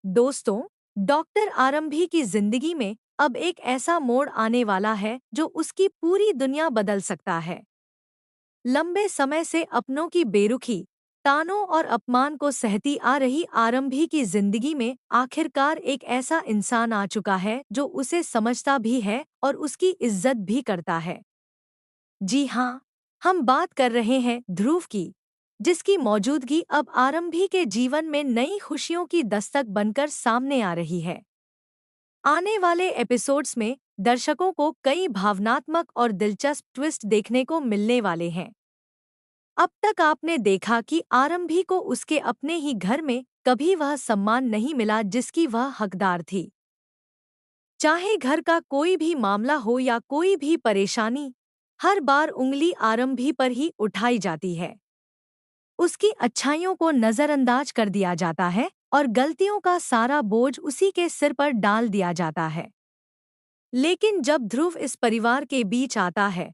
दोस्तों, डॉक्टर आरंभी की जिंदगी में अब एक ऐसा मोड़ आने वाला है जो उसकी पूरी दुनिया बदल सकता है। लंबे समय से अपनों की बेरुखी, तानों और अपमान को सहती आ रही आरंभी की जिंदगी में आखिरकार एक ऐसा इंसान आ चुका है जो उसे समझता भी है और उसकी इज्जत भी करता है। जी हाँ, हम बात कर रहे हैं ध्रुव की, जिसकी मौजूदगी अब आरंभी के जीवन में नई खुशियों की दस्तक बनकर सामने आ रही है। आने वाले एपिसोड्स में दर्शकों को कई भावनात्मक और दिलचस्प ट्विस्ट देखने को मिलने वाले हैं। अब तक आपने देखा कि आरंभी को उसके अपने ही घर में कभी वह सम्मान नहीं मिला जिसकी वह हकदार थी। चाहे घर का कोई भी मामला हो या कोई भी परेशानी, हर बार उंगली आरंभी पर ही उठाई जाती है। उसकी अच्छाइयों को नजरअंदाज कर दिया जाता है और गलतियों का सारा बोझ उसी के सिर पर डाल दिया जाता है। लेकिन जब ध्रुव इस परिवार के बीच आता है,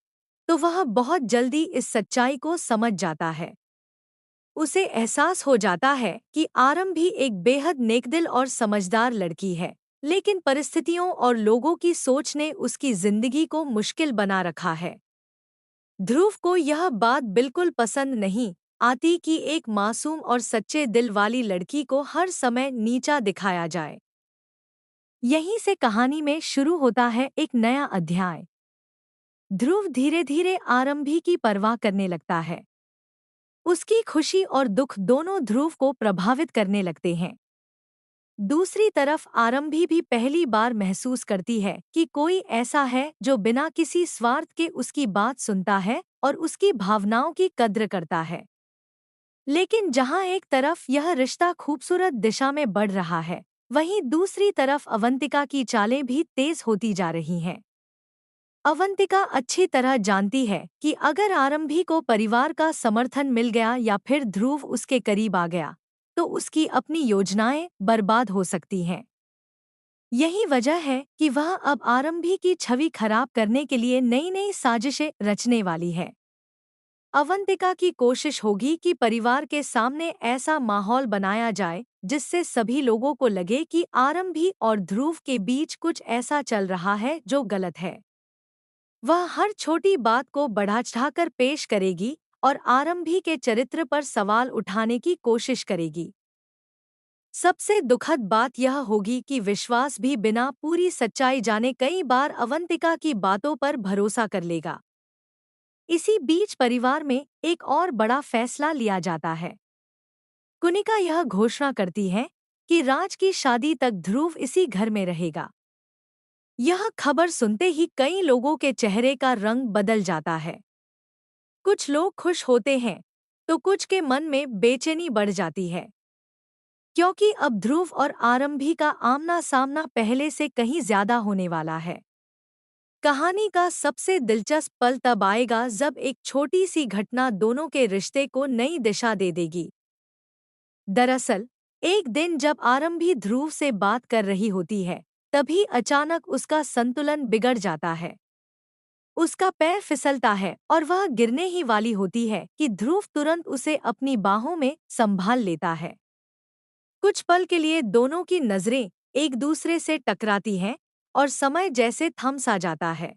तो वह बहुत जल्दी इस सच्चाई को समझ जाता है। उसे एहसास हो जाता है कि आरंभी एक बेहद नेकदिल और समझदार लड़की है, लेकिन परिस्थितियों और लोगों की सोच ने उसकी जिंदगी को मुश्किल बना रखा है। ध्रुव को यह बात बिल्कुल पसंद नहीं आती कि एक मासूम और सच्चे दिल वाली लड़की को हर समय नीचा दिखाया जाए। यहीं से कहानी में शुरू होता है एक नया अध्याय। ध्रुव धीरे धीरे आरंभी की परवाह करने लगता है। उसकी खुशी और दुख दोनों ध्रुव को प्रभावित करने लगते हैं। दूसरी तरफ आरंभी भी पहली बार महसूस करती है कि कोई ऐसा है जो बिना किसी स्वार्थ के उसकी बात सुनता है और उसकी भावनाओं की कद्र करता है। लेकिन जहां एक तरफ यह रिश्ता खूबसूरत दिशा में बढ़ रहा है, वहीं दूसरी तरफ अवंतिका की चालें भी तेज होती जा रही हैं। अवंतिका अच्छी तरह जानती है कि अगर आरंभी को परिवार का समर्थन मिल गया या फिर ध्रुव उसके करीब आ गया, तो उसकी अपनी योजनाएं बर्बाद हो सकती हैं। यही वजह है कि वह अब आरंभी की छवि खराब करने के लिए नई नई साजिशें रचने वाली है। अवंतिका की कोशिश होगी कि परिवार के सामने ऐसा माहौल बनाया जाए जिससे सभी लोगों को लगे कि आरंभी और ध्रुव के बीच कुछ ऐसा चल रहा है जो गलत है। वह हर छोटी बात को बढ़ा-चढ़ाकर पेश करेगी और आरंभी के चरित्र पर सवाल उठाने की कोशिश करेगी। सबसे दुखद बात यह होगी कि विश्वास भी बिना पूरी सच्चाई जाने कई बार अवंतिका की बातों पर भरोसा कर लेगा। इसी बीच परिवार में एक और बड़ा फैसला लिया जाता है। कुनिका यह घोषणा करती है कि राज की शादी तक ध्रुव इसी घर में रहेगा। यह खबर सुनते ही कई लोगों के चेहरे का रंग बदल जाता है। कुछ लोग खुश होते हैं, तो कुछ के मन में बेचैनी बढ़ जाती है, क्योंकि अब ध्रुव और आरंभी का आमना सामना पहले से कहीं ज्यादा होने वाला है। कहानी का सबसे दिलचस्प पल तब आएगा जब एक छोटी सी घटना दोनों के रिश्ते को नई दिशा दे देगी। दरअसल, एक दिन जब आरंभी ध्रुव से बात कर रही होती है, तभी अचानक उसका संतुलन बिगड़ जाता है। उसका पैर फिसलता है और वह गिरने ही वाली होती है कि ध्रुव तुरंत उसे अपनी बाहों में संभाल लेता है। कुछ पल के लिए दोनों की नजरें एक दूसरे से टकराती हैं और समय जैसे थम सा जाता है।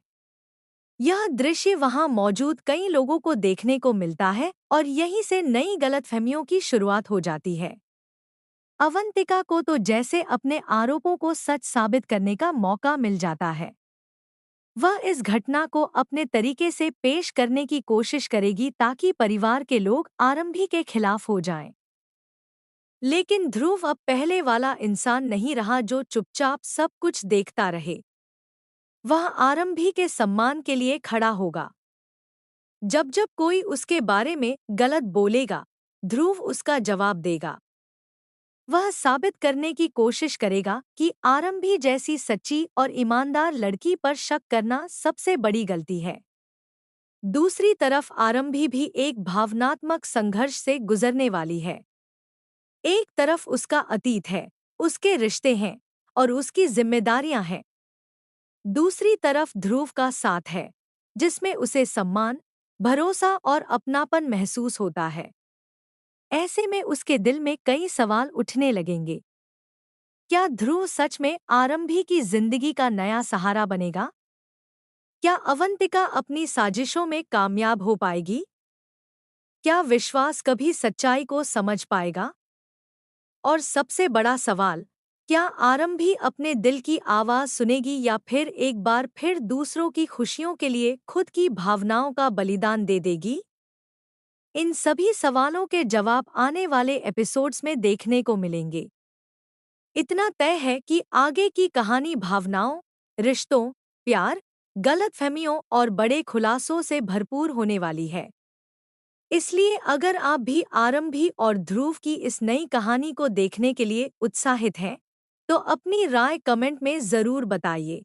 यह दृश्य वहां मौजूद कई लोगों को देखने को मिलता है और यहीं से नई गलतफहमियों की शुरुआत हो जाती है। अवंतिका को तो जैसे अपने आरोपों को सच साबित करने का मौका मिल जाता है। वह इस घटना को अपने तरीके से पेश करने की कोशिश करेगी ताकि परिवार के लोग आरंभी के खिलाफ हो जाएं। लेकिन ध्रुव अब पहले वाला इंसान नहीं रहा जो चुपचाप सब कुछ देखता रहे। वह आरंभी के सम्मान के लिए खड़ा होगा। जब जब कोई उसके बारे में गलत बोलेगा, ध्रुव उसका जवाब देगा। वह साबित करने की कोशिश करेगा कि आरंभी जैसी सच्ची और ईमानदार लड़की पर शक करना सबसे बड़ी गलती है। दूसरी तरफ आरंभी भी एक भावनात्मक संघर्ष से गुजरने वाली है। एक तरफ उसका अतीत है, उसके रिश्ते हैं और उसकी जिम्मेदारियां हैं। दूसरी तरफ ध्रुव का साथ है, जिसमें उसे सम्मान, भरोसा और अपनापन महसूस होता है। ऐसे में उसके दिल में कई सवाल उठने लगेंगे। क्या ध्रुव सच में आरंभी की जिंदगी का नया सहारा बनेगा? क्या अवंतिका अपनी साजिशों में कामयाब हो पाएगी? क्या विश्वास कभी सच्चाई को समझ पाएगा? और सबसे बड़ा सवाल, क्या आरंभी अपने दिल की आवाज सुनेगी या फिर एक बार फिर दूसरों की खुशियों के लिए खुद की भावनाओं का बलिदान दे देगी? इन सभी सवालों के जवाब आने वाले एपिसोड्स में देखने को मिलेंगे। इतना तय है कि आगे की कहानी भावनाओं, रिश्तों, प्यार, गलतफहमियों और बड़े खुलासों से भरपूर होने वाली है। इसलिए अगर आप भी आरंभी और ध्रुव की इस नई कहानी को देखने के लिए उत्साहित हैं, तो अपनी राय कमेंट में ज़रूर बताइए।